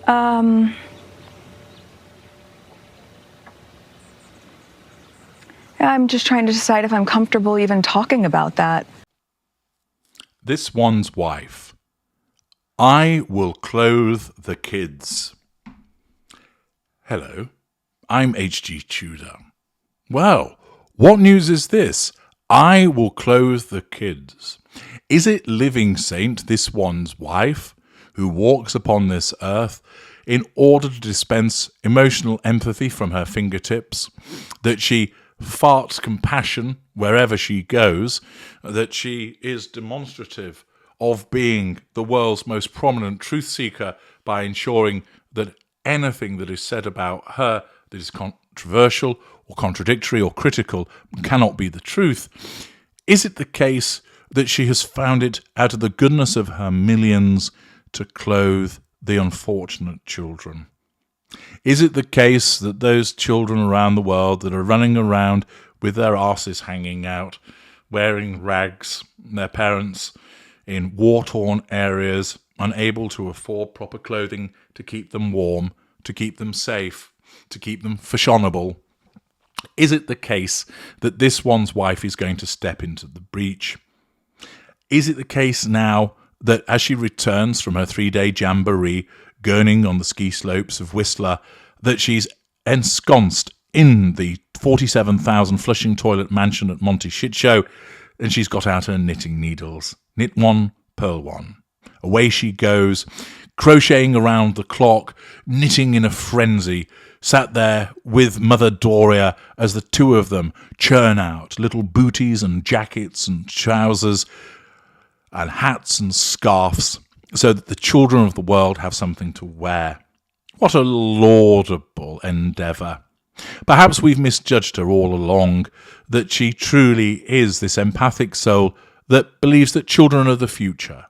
I'm just trying to decide if I'm comfortable even talking about that. This one's wife. I will clothe the kids. Hello, I'm H.G. Tudor. Well, what news is this? I will clothe the kids. Is it living saint, this one's wife, who walks upon this earth in order to dispense emotional empathy from her fingertips, that she farts compassion wherever she goes, that she is demonstrative of being the world's most prominent truth seeker by ensuring that anything that is said about her that is controversial or contradictory or critical cannot be the truth? Is it the case that she has found it out of the goodness of her millions to clothe the unfortunate children? Is it the case that those children around the world that are running around with their asses hanging out, wearing rags, their parents in war-torn areas, unable to afford proper clothing to keep them warm, to keep them safe, to keep them fashionable? Is it the case that this one's wife is going to step into the breach? Is it the case now that as she returns from her 3-day jamboree, gurning on the ski slopes of Whistler, that she's ensconced in the 47,000 flushing toilet mansion at Monty Shit Show, and she's got out her knitting needles? Knit one, purl one. Away she goes, crocheting around the clock, knitting in a frenzy, sat there with Mother Doria as the two of them churn out little booties and jackets and trousers and hats and scarves so that the children of the world have something to wear. What a laudable endeavour. Perhaps we've misjudged her all along, that she truly is this empathic soul that believes that children are the future.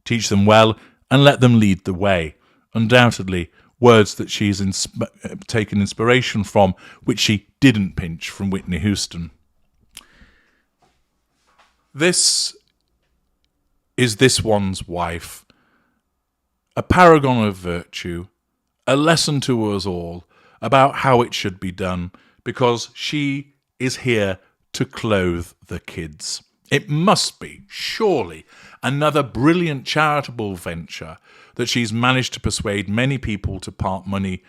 Teach them well and let them lead the way. Undoubtedly, words that she's taken inspiration from, which she didn't pinch from Whitney Houston. This is this one's wife, a paragon of virtue, a lesson to us all about how it should be done, because she is here to clothe the kids. It must be, surely, another brilliant charitable venture that she's managed to persuade many people to part money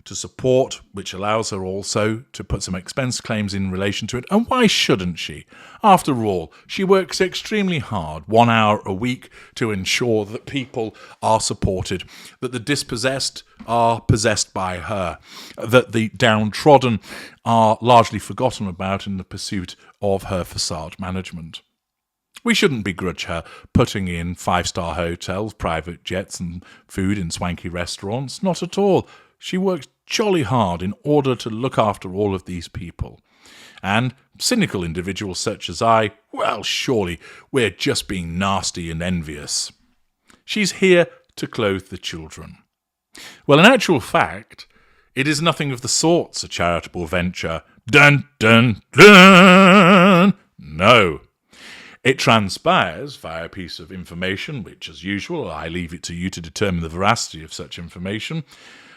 to support, which allows her also to put some expense claims in relation to it. And why shouldn't she? After all, she works extremely hard, 1 hour a week, to ensure that people are supported, that the dispossessed are possessed by her, that the downtrodden are largely forgotten about in the pursuit of her facade management. We shouldn't begrudge her putting in 5-star hotels, private jets and food in swanky restaurants. Not at all. She works jolly hard in order to look after all of these people. And cynical individuals such as I, well, surely we're just being nasty and envious. She's here to clothe the children. Well, in actual fact, it is nothing of the sort's a charitable venture. Dun, dun, dun! No. It transpires via a piece of information, which, as usual, I leave it to you to determine the veracity of such information,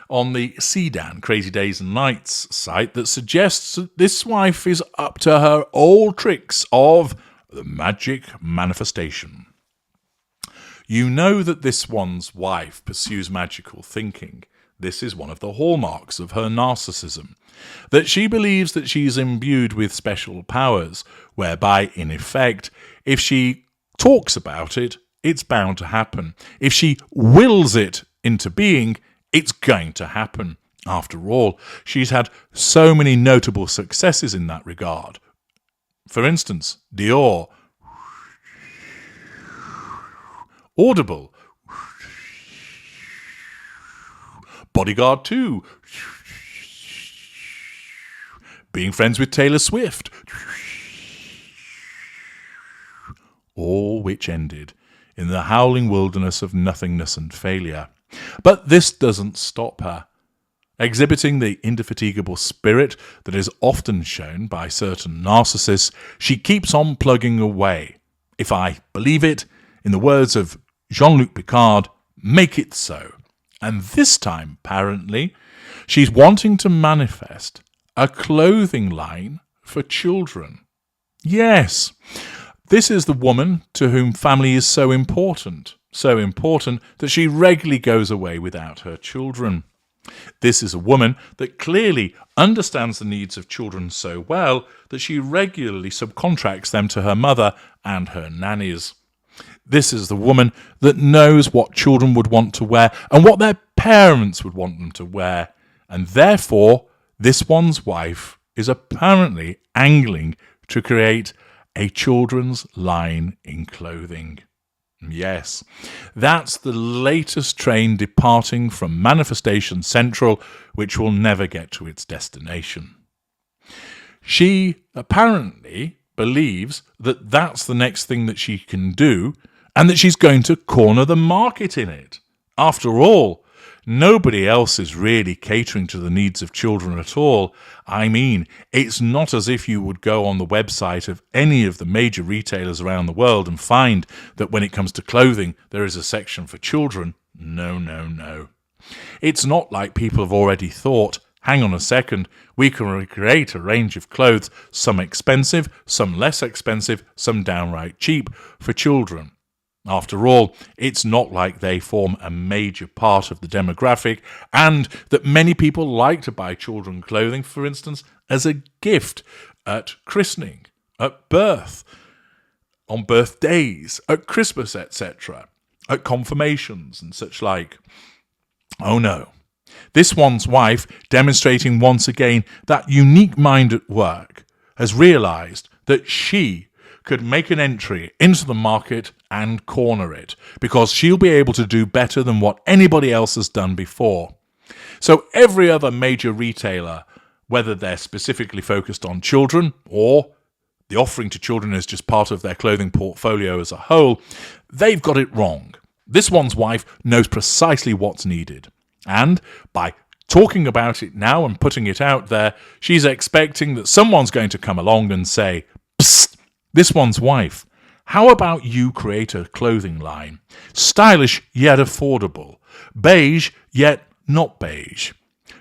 on the CDAN, Crazy Days and Nights site, that suggests that this wife is up to her old tricks of the magic manifestation. You know that this one's wife pursues magical thinking. This is one of the hallmarks of her narcissism, that she believes that she's imbued with special powers, whereby, in effect, if she talks about it, it's bound to happen. If she wills it into being, it's going to happen. After all, she's had so many notable successes in that regard. For instance, Dior, Audible, Bodyguard 2, being friends with Taylor Swift, all which ended in the howling wilderness of nothingness and failure. But this doesn't stop her. Exhibiting the indefatigable spirit that is often shown by certain narcissists, she keeps on plugging away. If I believe it, in the words of Jean-Luc Picard, make it so. And this time, apparently, she's wanting to manifest a clothing line for children. Yes, this is the woman to whom family is so important that she regularly goes away without her children. This is a woman that clearly understands the needs of children so well that she regularly subcontracts them to her mother and her nannies. This is the woman that knows what children would want to wear and what their parents would want them to wear, and therefore this one's wife is apparently angling to create a children's line in clothing. Yes, that's the latest train departing from Manifestation Central, which will never get to its destination. She apparently believes that that's the next thing that she can do and that she's going to corner the market in it. After all, nobody else is really catering to the needs of children at all. I mean, it's not as if you would go on the website of any of the major retailers around the world and find that when it comes to clothing, there is a section for children. No. It's not like people have already thought, hang on a second, we can recreate a range of clothes, some expensive, some less expensive, some downright cheap, for children. After all, it's not like they form a major part of the demographic, and that many people like to buy children clothing, for instance, as a gift at christening, at birth, on birthdays, at Christmas, etc., at confirmations and such like. Oh no. This one's wife, demonstrating once again that unique mind at work, has realised that she could make an entry into the market and corner it, because she'll be able to do better than what anybody else has done before. So every other major retailer, whether they're specifically focused on children or the offering to children is just part of their clothing portfolio as a whole, they've got it wrong. This one's wife knows precisely what's needed. And by talking about it now and putting it out there, she's expecting that someone's going to come along and say, "Psst, this one's wife, how about you create a clothing line? Stylish yet affordable. Beige yet not beige.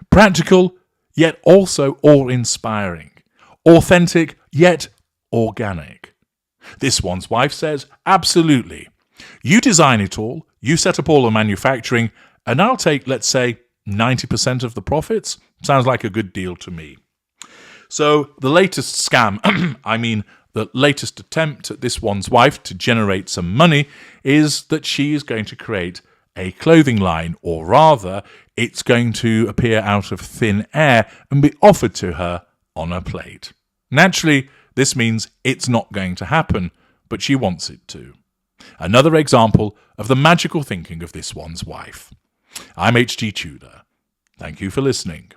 Practical yet also awe-inspiring. Authentic yet organic." This one's wife says, absolutely. You design it all, you set up all the manufacturing, and I'll take, let's say, 90% of the profits. Sounds like a good deal to me. So the latest scam, the latest attempt at this one's wife to generate some money is that she is going to create a clothing line, or rather, it's going to appear out of thin air and be offered to her on a plate. Naturally, this means it's not going to happen, but she wants it to. Another example of the magical thinking of this one's wife. I'm H.G. Tudor. Thank you for listening.